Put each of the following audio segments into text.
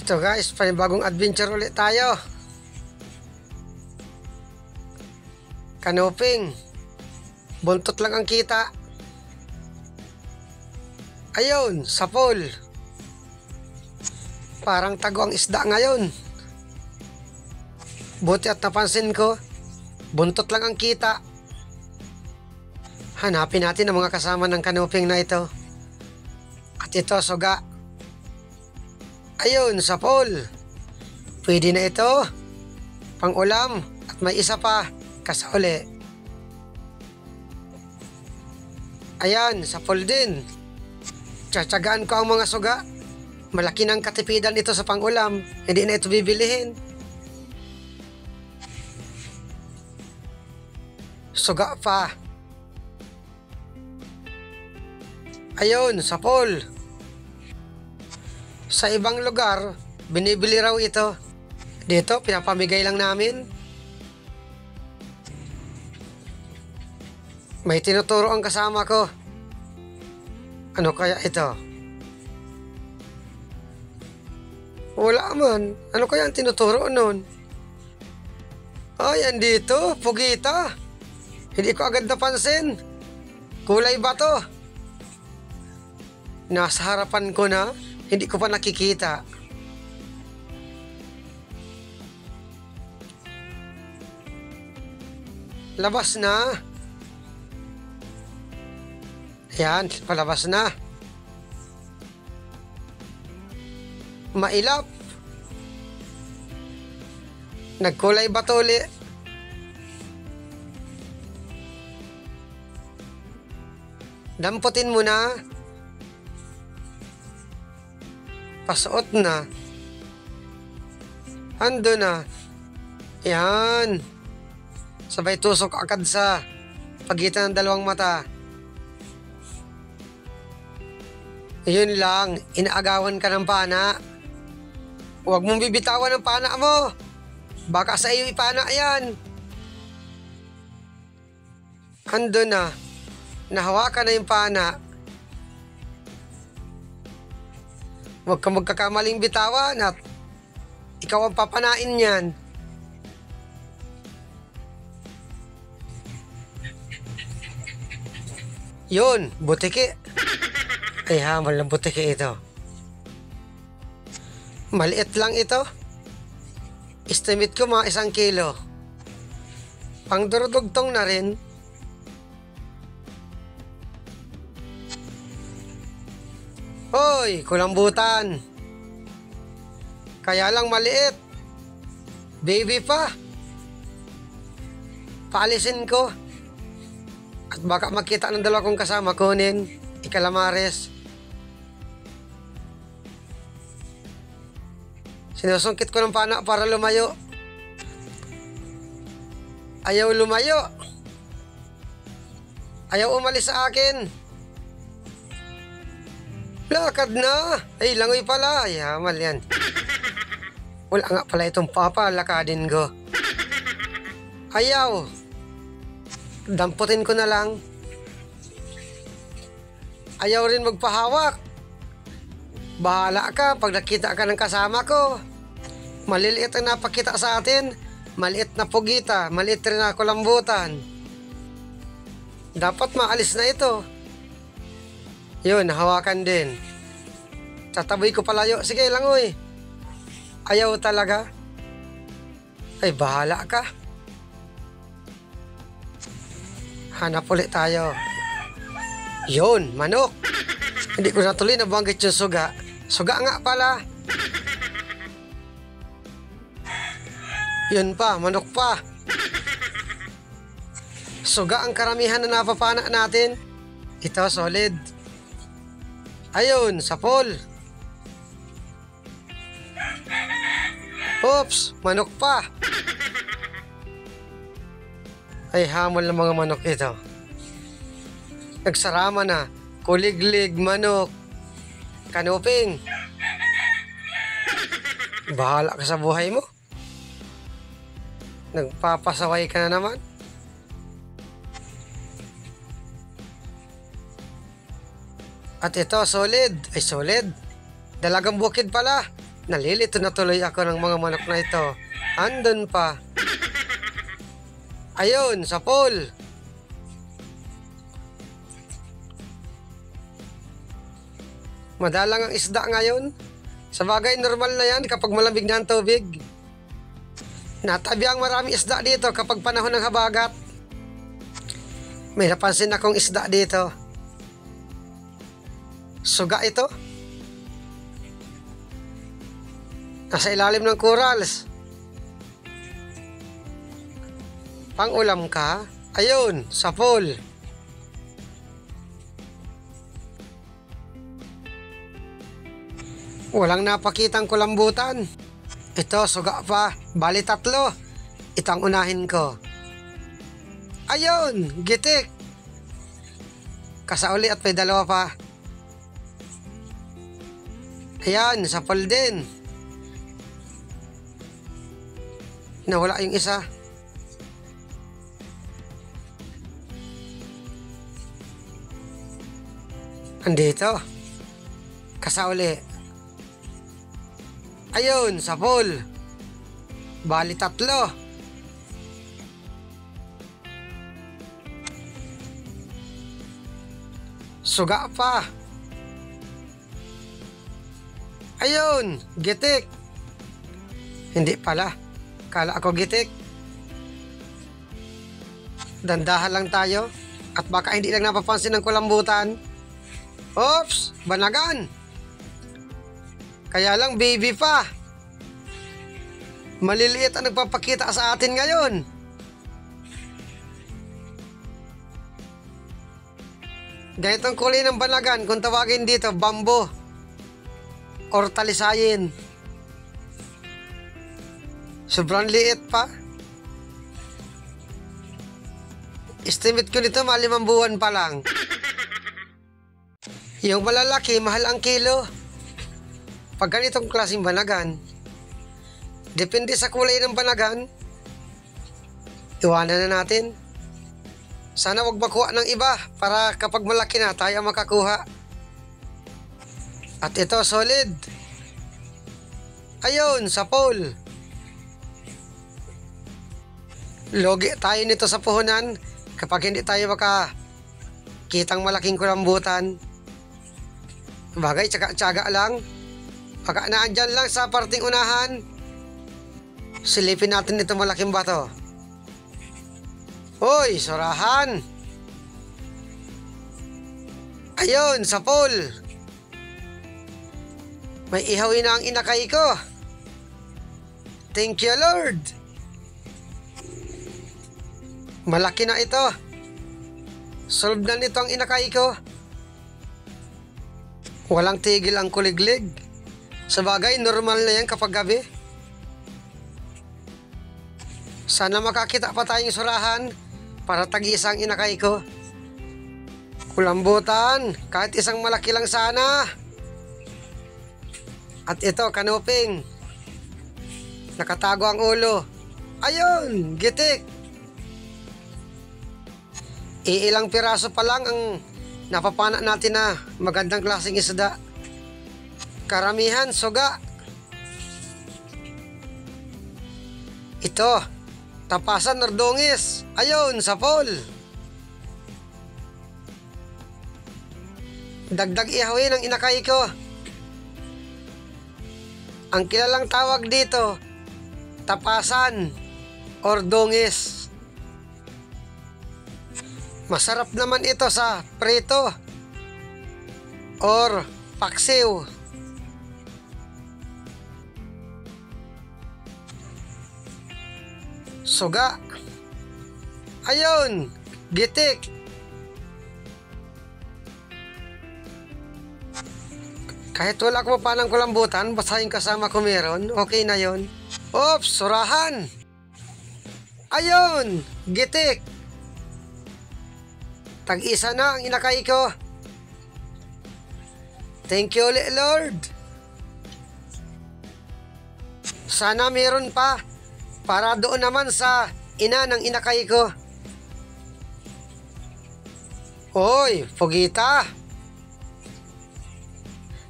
Ito guys, panibagong adventure ulit tayo. Kanuping. Buntot lang ang kita. Ayun, sapol. Parang tago ang isda ngayon. Buti at napansin ko, buntot lang ang kita. Hanapin natin ang mga kasama ng kanuping na ito. At ito, suga. Ayun, sapol. Pwede na ito. Pang-ulam. At may isa pa, kasauli. Ayan, sapol din. Tsatsagaan ko ang mga suga. Malaki ng katipidan ito sa pang-ulam. Hindi na ito bibilihin. Suga pa. Ayun, sapol. Sa ibang lugar, binibili raw ito. Dito, pinapamigay lang namin. May tinuturo ang kasama ko. Ano kaya ito? Wala man. Ano kaya ang tinuturo nun? Ay, andito, pugita. Hindi ko agad napansin. Kulay ba to? Nasa harapan ko na. Hindi ko pa nakikita. Labas na. Ayan, palabas na. Mailap. Nagkulay ba to uli? Damputin mo na. Pasuot na. Ando na. Yan. Sabay tusok agad sa pagitan ng dalawang mata. Yun lang. Inaagawan ka ng pana. Huwag mong bibitawan ang pana mo. Baka sa iyo ipana yan. Ando na. Nahawakan na yung pana. Huwag kang magkakamaling bitawan at ikaw ang papanain niyan. Yun, butiki. Ay hamal ng butiki ito. Maliit lang ito. Estimate ko mga 1 kilo. Pang durudugtong na rin. Hoy, kulambutan. Kaya lang maliit. Baby pa. Paalisin ko. At baka makita ng dalawa kong kasama kunin. Ikalamares. Sinusungkit ko ng pana para lumayo. Ayaw lumayo. Ayaw umalis sa akin. Lakad na. Ay, langoy pala. Ay, hamal yan. Wala nga pala itong papalakadin ko. Ayaw. Damputin ko na lang. Ayaw rin magpahawak. Bahala ka pag nakita ka ng kasama ko. Maliliit ang napakita sa atin. Maliit na pugita. Maliit rin na kulambutan. Dapat maalis na ito. Yun, hawakan din. Tataboy ko palayo. Sige, langoy. Ayaw talaga. Ay, bahala ka. Hanap ulit tayo. Yun, manok. Hindi ko natuloy nabanggit yung suga. Suga nga pala. Yun pa, manok pa. Suga ang karamihan na napapana natin. Ito, solid. Ayun, sapol. Oops, manok pa. Ay, hamon ng mga manok ito. Nagsarama na. Kuliglig, manok. Kanuping. Bahala ka sa buhay mo. Nagpapasaway ka na naman. At ito, solid. Ay, solid. Dalagang bukid pala. Nalilito na tuloy ako ng mga manok na ito. Andun pa. Ayun, sa pool. Madalang ang isda ngayon. Sa bagay, normal na yan kapag malamig na ang tubig. Natabi ang maraming isda dito kapag panahon ng habagat. May napansin akong isda dito. Suga ito. Nasa ilalim ng corals. Pang-ulam ka? Ayun, sa pool. Walang napakitang kulambutan. Ito, suga pa. Bali 3. Itang unahin ko. Ayun, gitik. Kasauli at may 2 pa. Ayan, sa pool din. Nawala yung isa. Andito. Kasauli. Ayun, sa pool. Bali 3. Suga pa. Ayun, gitik. Hindi pala. Kala ako gitik. Dandahan lang tayo. At baka hindi lang napapansin ng kulambutan. Oops, banagan. Kaya lang baby pa. Maliliit ang nagpapakita sa atin ngayon. Ganitong kulay ng banagan, kung tawagin dito, bambo. Or talisayin. Sobrang liit pa. Estimate ko nito 5 buwan pa lang. Yung malalaki, mahal ang kilo. Pag ganitong klaseng banagan, depende sa kulay ng banagan, iwanan na natin. Sana wag makuha ng iba para kapag malaki na tayo makakuha. At ito, solid. Ayun, sa pool. Logi tayo nito sa puhunan kapag hindi tayo makakitang malaking kulambutan. Bagay, tsaga-tsaga lang. Baka naandyan lang sa parting unahan. Silipin natin ito malaking bato. Hoy, surahan. Ayun, sa pool. May ihawin na ang inakay ko. Thank you, Lord. Malaki na ito. Solve na nito ang inakay ko. Walang tigil ang kuliglig. Sa bagay, normal na yan kapag gabi. Sana makakita pa tayong surahan para tag-isang inakay ko. Kulambutan, kahit isang malaki lang sana. At ito, kanuping. Nakatago ang ulo. Ayun, gitik. Iilang piraso pa lang ang napapana natin na magandang klaseng isda. Karamihan, suga. Ito, tapasan nardongis. Ayun, sa pool. Dagdag ihawin ang inakay ko. Ang kilalang tawag dito, tapasan or dongis. Masarap naman ito sa prito or paksiw. Suga. Ayun, gitik. Kahit wala ko pa ng kulambutan, basta yung kasama ko meron, okay na yon. Oops, surahan. Ayun, gitik. Tag-isa na ang inakay ko. Thank you ulit, Lord. Sana meron pa para doon naman sa ina ng inakay ko. Hoy, pugita.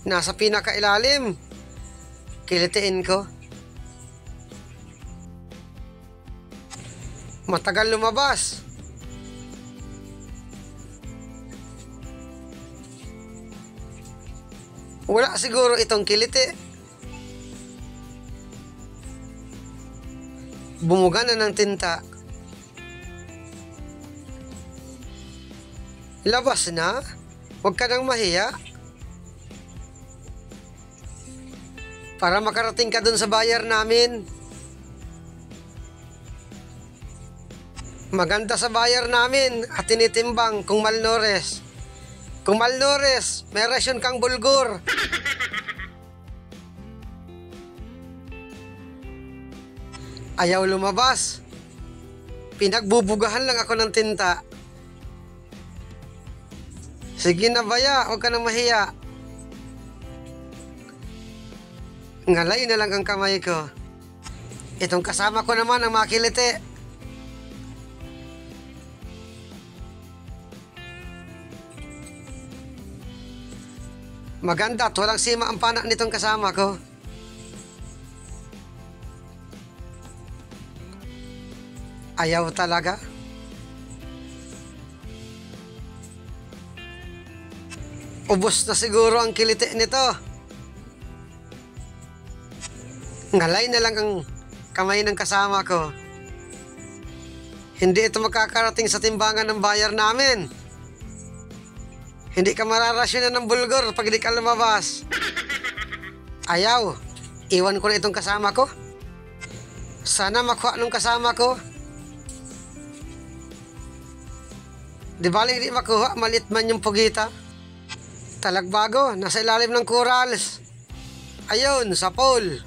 Nasa pinakailalim. Kilitiin ko. Matagal lumabas. Wala siguro itong kiliti. Bumuga na ng tinta. Labas na. Huwag ka nang mahiya. Para makarating ka dun sa bayar namin. Maganda sa bayar namin at tinitimbang kung malnourished. Kung malnourished, may rasyon kang bulgur. Ayaw lumabas. Pinagbubugahan lang ako ng tinta. Sige na baya, huwag ka nang mahiya. Ngalay na lang ang kamay ko. Itong kasama ko naman ang makiliti. Maganda at walang sima ang pana nitong kasama ko. Ayaw talaga. Ubos na siguro ang kiliti nito. Ngalay na lang ang kamay ng kasama ko. Hindi ito makakarating sa timbangan ng bayar namin. Hindi ka mararasyonan ng bulgur pag di ka lumabas. Ayaw. Iwan ko na itong kasama ko. Sana makuha nung kasama ko. Di bali hindi makuha, malit man yung pugita. Talagbago, nasa ilalim ng corals. Ayun, sa pole.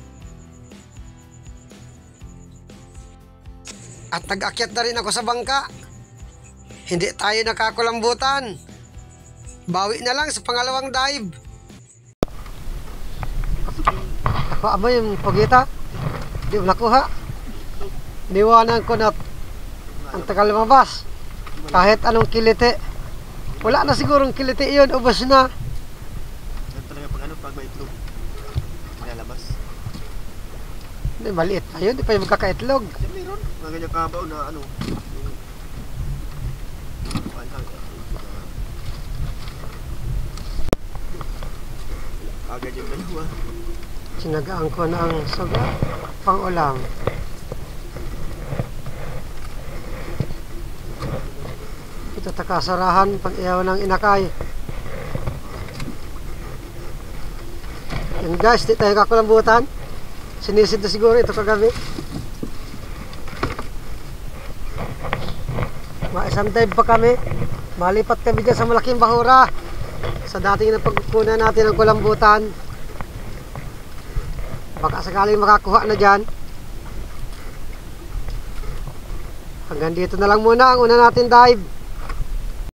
At nag-akyat na rin ako sa bangka. Hindi tayo nakakulambutan. Bawi na lang sa pangalawang dive. Nakuha mo yung pugita? Di mo nakuha. Niwanan ko na ang tagal lumabas. Kahit anong kiliti. Wala na sigurong kiliti yun. Ubos na. Talaga pag may itlog, nilalabas. Hindi, maliit na yun. Di pa yung magkakaitlog. Meron. Mga ganyan kabaw na ano. Agad yung dalawa. Sinagaan ko na ang suga. Pang-ulam. Ito takasarahan pag iyaw ng inakay. Yan guys, di tayo kakulambutan. Sinisid na siguro ito kagabi. Isang dive pa kami. Malipat kami dyan sa malaking bahura. Sa dating na pagkukunan natin ng kulambutan. Baka sakaling makakuha na dyan. Hanggang dito na lang muna ang una natin dive.